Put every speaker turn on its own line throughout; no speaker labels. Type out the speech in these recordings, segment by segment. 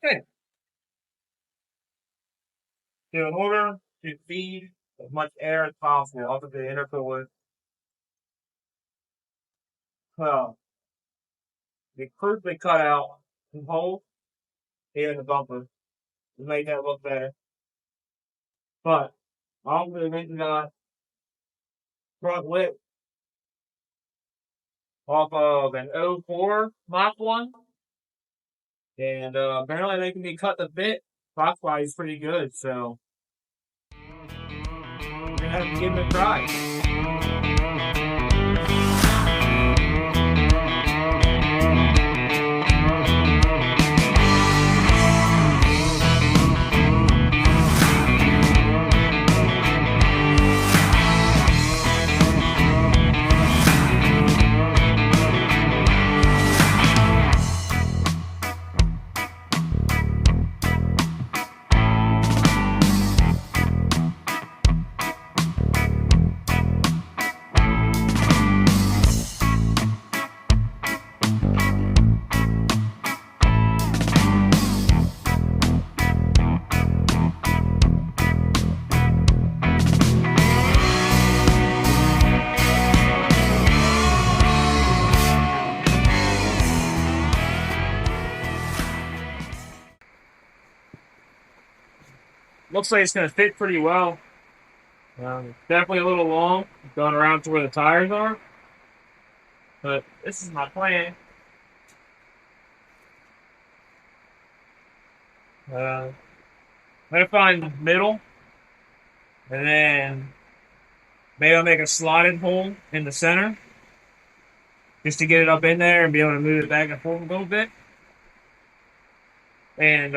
Okay. So in order to feed as much air as possible up to the intercooler, well, we crudely cut out some holes here in the bumper to make that look better. But all the reason got front lip off of an '04 Mach 1. And apparently they can be cut to fit. Foxbody is pretty good, so we're gonna have to give it a try. Looks like it's gonna fit pretty well. Definitely a little long, going around to where the tires are. But this is my plan. I'm gonna find the middle, and then maybe I'll make a slotted hole in the center, just to get it up in there and be able to move it back and forth a little bit. And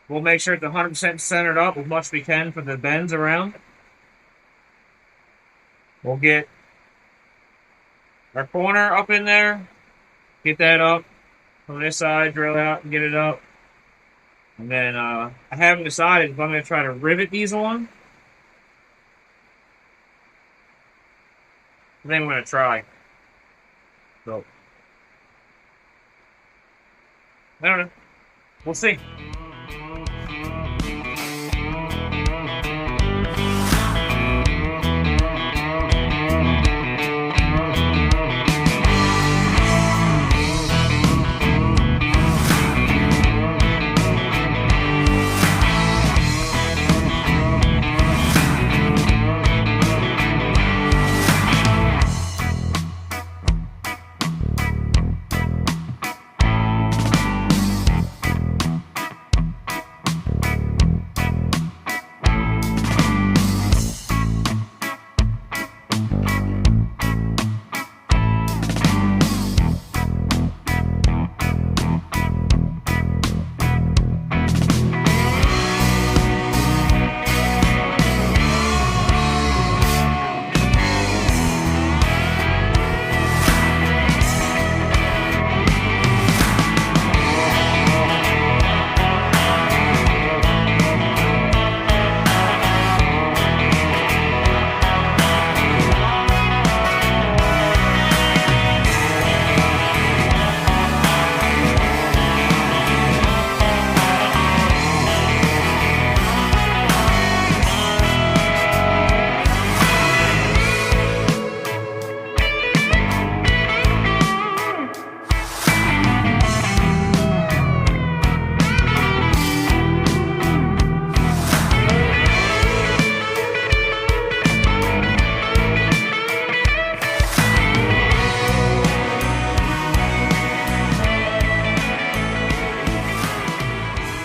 we'll make sure it's 100% centered up as much as we can for the bends around. We'll get our corner up in there, get that up from this side, drill out and get it up. And then I haven't decided if I'm going to try to rivet these on. I think I'm going to try. So, I don't know. We'll see.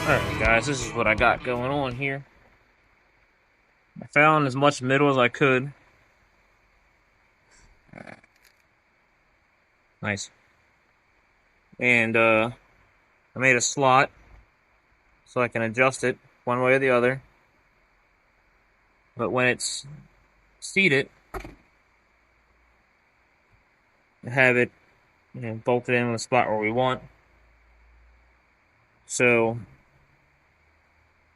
Alright guys, this is what I got going on here. I found as much middle as I could. Nice. And I made a slot so I can adjust it one way or the other. But when it's seated, I have it bolted in the spot where we want. So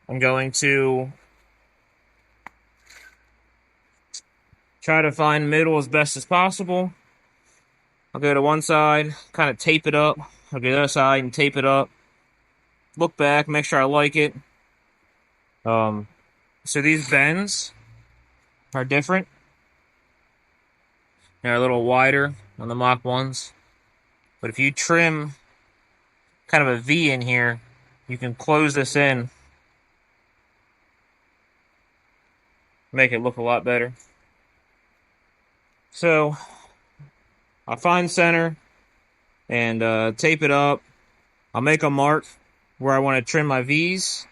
I'm going to try to find middle as best as possible. I'll go to one side, kind of tape it up. I'll go to the other side and tape it up.
look back, make sure I like it. So these bends are different. They're a little wider on the Mach 1s. But if you trim kind of a V in here, you can close this in, make it look a lot better. So I'll find center and tape it up. I'll make a mark where I want to trim my V's,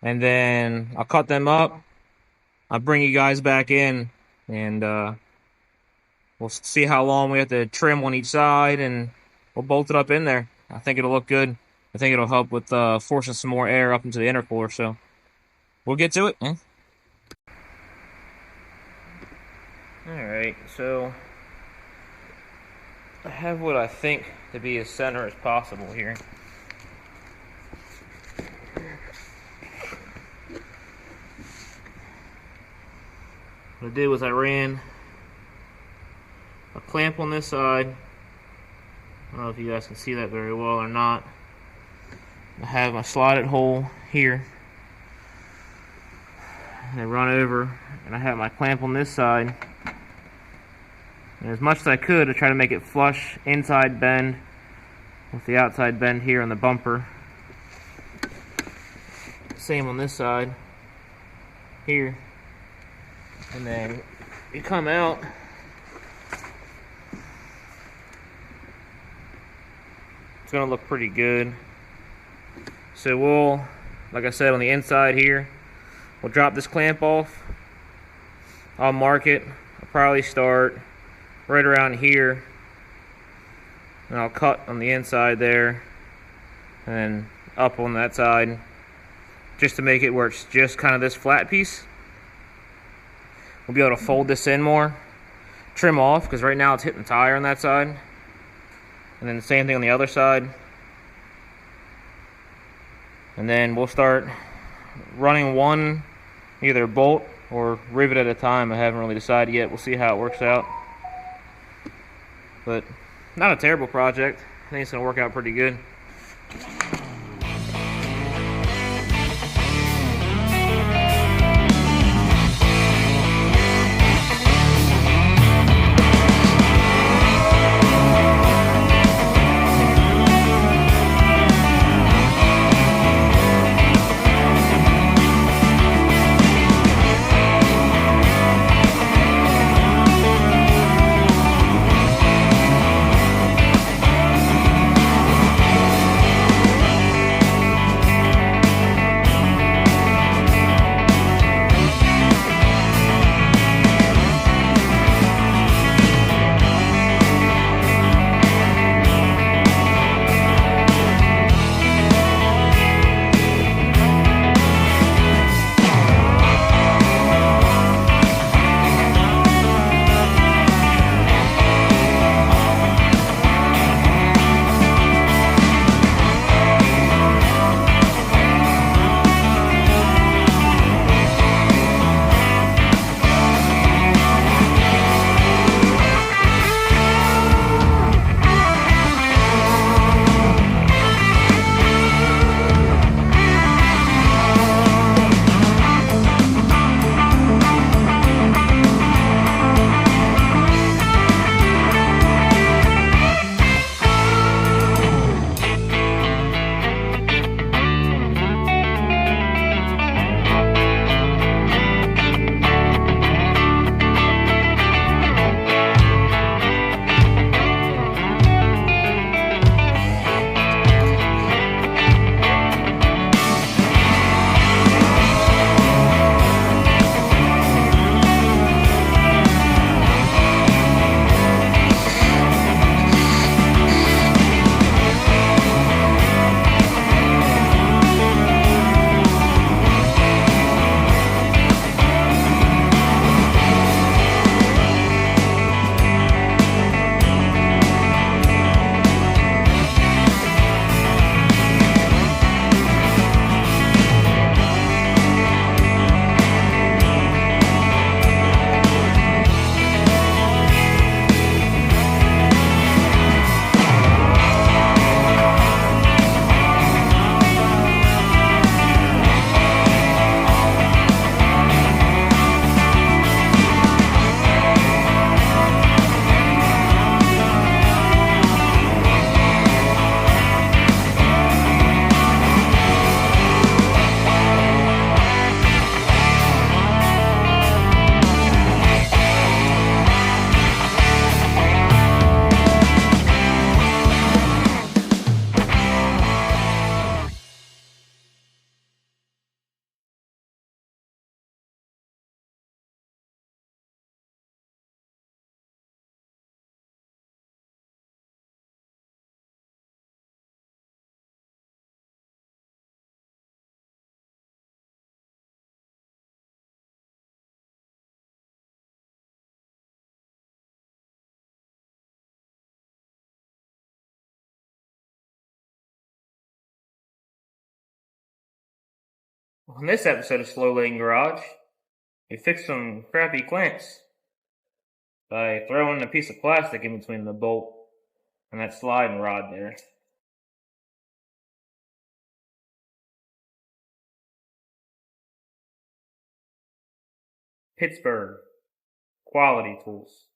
and then I'll cut them up. I'll bring you guys back in, and we'll see how long we have to trim on each side, and we'll bolt it up in there. I think it'll look good. I think it'll help with forcing some more air up into the intercooler, so we'll get to it. Alright, so I have what I think to be as center as possible here. What I did was I ran a clamp on this side. I don't know if you guys can see that very well or not. I have my slotted hole here. And I run over, and I have my clamp on this side. And as much as I could, I try to make it flush inside bend with the outside bend here on the bumper. Same on this side here. And then you come out, it's gonna look pretty good. So we'll, like I said, on the inside here, we'll drop this clamp off. I'll mark it. I'll probably start right around here, and I'll cut on the inside there and then up on that side, just to make it where it's just kind of this flat piece. We'll be able to fold this in more, trim off, because right now it's hitting the tire on that side, and then the same thing on the other side. And then we'll start running one either bolt or rivet at a time. I haven't really decided yet. We'll see how it works out. But not a terrible project. I think it's going to work out pretty good. On this episode of Slow Lane Garage, we fixed some crappy clamps by throwing a piece of plastic in between the bolt and that sliding rod there. Pittsburgh Quality Tools.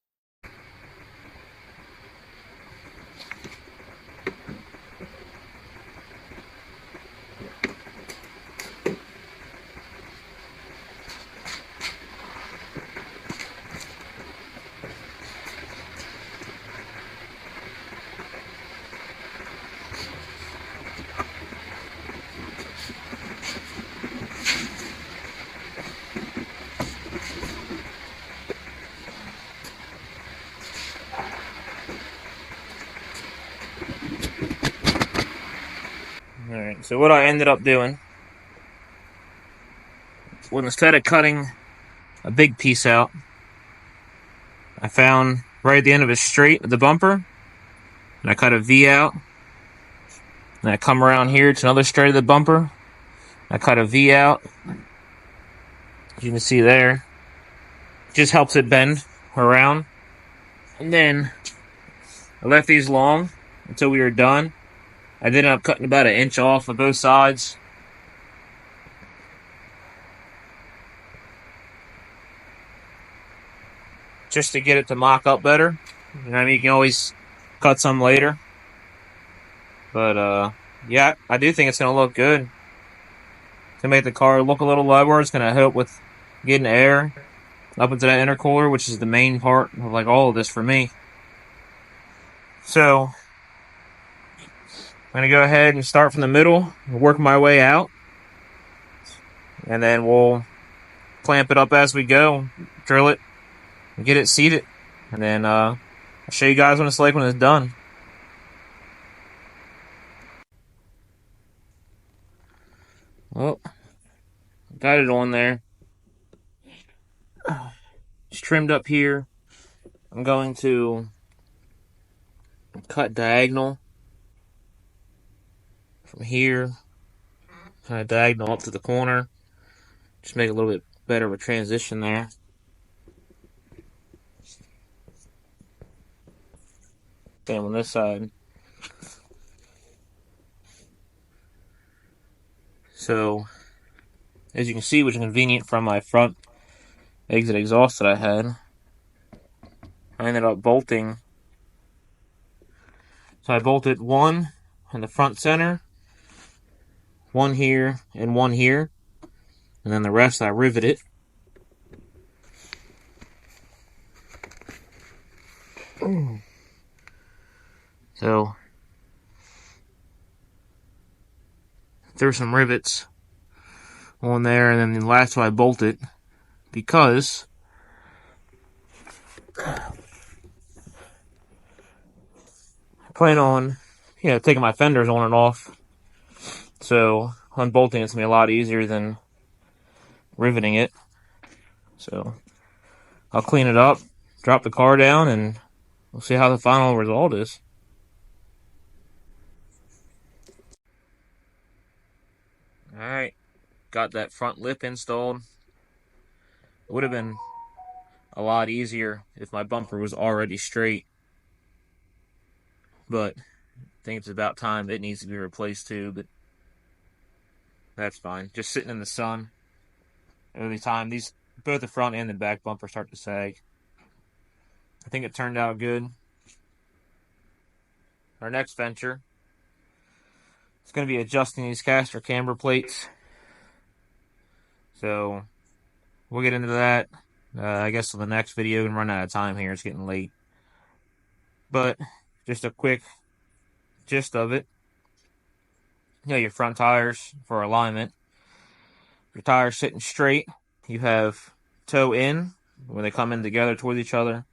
Alright, so what I ended up doing was, instead of cutting a big piece out, I found right at the end of it straight of the bumper, and I cut a V out, and I come around here to another straight of the bumper, I cut a V out, as you can see there, just helps it bend around, and then I left these long until we were done. I ended up cutting about 1 inch off of both sides. Just to get it to mock up better. You know what I mean? You can always cut some later. But, yeah, I do think it's going to look good. To make the car look a little lower, it's going to help with getting air up into that intercooler, which is the main part of, like, all of this for me. So, I'm going to go ahead and start from the middle and work my way out. And then we'll clamp it up as we go, drill it, and get it seated. And then I'll show you guys what it's like when it's done. Well, got it on there. It's trimmed up here. I'm going to cut diagonal from here, kind of diagonal up to the corner. Just make a little bit better of a transition there. Same on this side. So, as you can see, which is convenient from my front exit exhaust that I had, I ended up bolting. So I bolted one in the front center, one here, and one here. And then the rest I riveted. So, threw some rivets on there, and then the last one I bolted because I plan on, taking my fenders on and off. So, unbolting it's going to be a lot easier than riveting it. So, I'll clean it up, drop the car down, and we'll see how the final result is. Alright, got that front lip installed. Would have been a lot easier if my bumper was already straight. But I think it's about time it needs to be replaced too, but that's fine. Just sitting in the sun. Every time both the front and the back bumper start to sag. I think it turned out good. Our next venture is going to be adjusting these caster camber plates. So we'll get into that. I guess in the next video, and run out of time here. It's getting late. But just a quick gist of it. Your front tires for alignment. Your tires sitting straight. You have toe in when they come in together towards each other.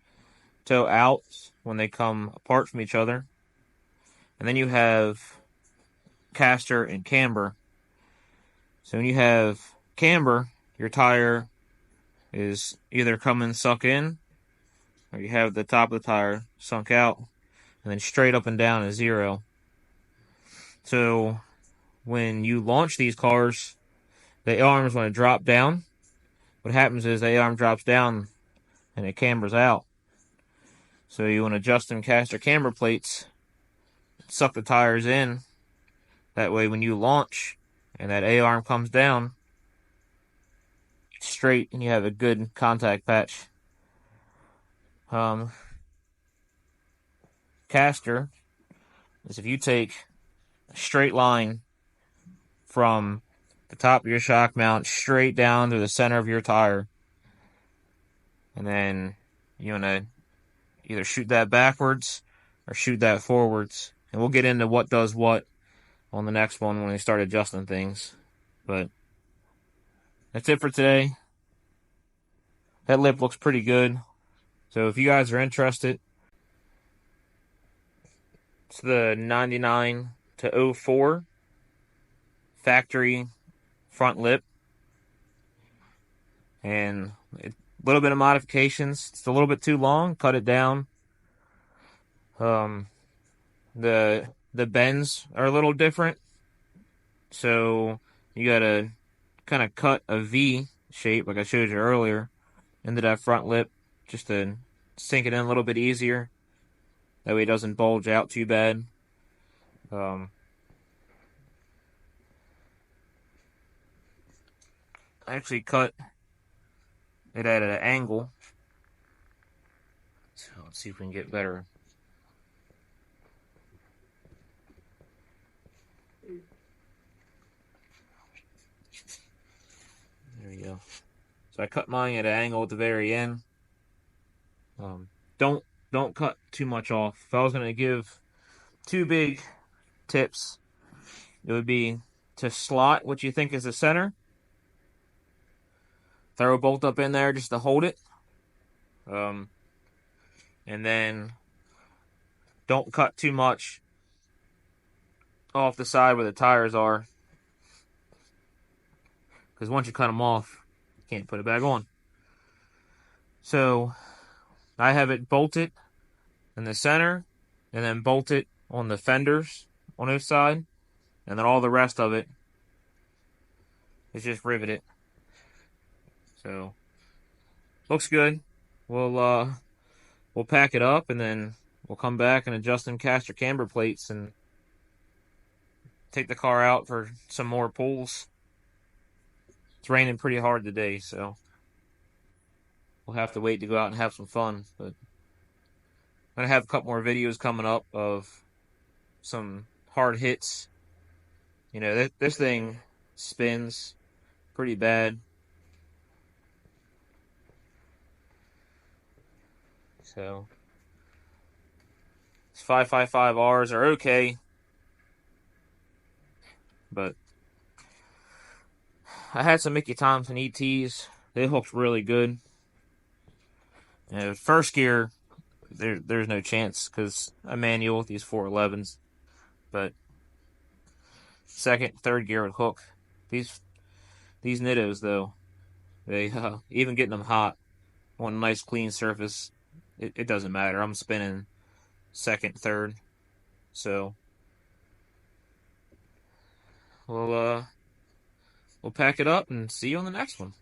Toe out when they come apart from each other. And then you have caster and camber. So when you have camber, your tire is either coming sunk in, or you have the top of the tire sunk out, and then straight up and down is 0. So when you launch these cars, the A-arms, when it drop down, what happens is the A-arm drops down and it cambers out. So you want to adjust them caster camber plates, suck the tires in. That way when you launch and that A-arm comes down, it's straight and you have a good contact patch. Caster is if you take a straight line from the top of your shock mount straight down to the center of your tire, and then you want to either shoot that backwards or shoot that forwards. And we'll get into what does what on the next one when we start adjusting things. But that's it for today. That lip looks pretty good. So if you guys are interested, it's the 99 to 04 factory front lip. And a little bit of modifications. It's a little bit too long. Cut it down. The bends are a little different. So you gotta kind of cut a V shape like I showed you earlier into that front lip just to sink it in a little bit easier. That way it doesn't bulge out too bad. I actually cut it at an angle. So let's see if we can get better. There we go. So I cut mine at an angle at the very end. Don't cut too much off. If I was going to give two big tips, it would be to slot what you think is the center. Throw a bolt up in there just to hold it. And then don't cut too much off the side where the tires are. Because once you cut them off, you can't put it back on. So I have it bolted in the center and then bolted on the fenders on each side. And then all the rest of it is just riveted. So looks good. We'll pack it up and then we'll come back and adjust them caster camber plates and take the car out for some more pulls. It's raining pretty hard today, so we'll have to wait to go out and have some fun. But I'm gonna have a couple more videos coming up of some hard hits. You know, this thing spins pretty bad. So, these 555Rs are okay. But I had some Mickey Thompson ETs. They hooked really good. First gear, there's no chance because I'm manual with these 411s. But second, third gear would hook. These Nittos though, they even getting them hot on a nice clean surface, it doesn't matter. I'm spinning second, third. So we'll pack it up and see you on the next one.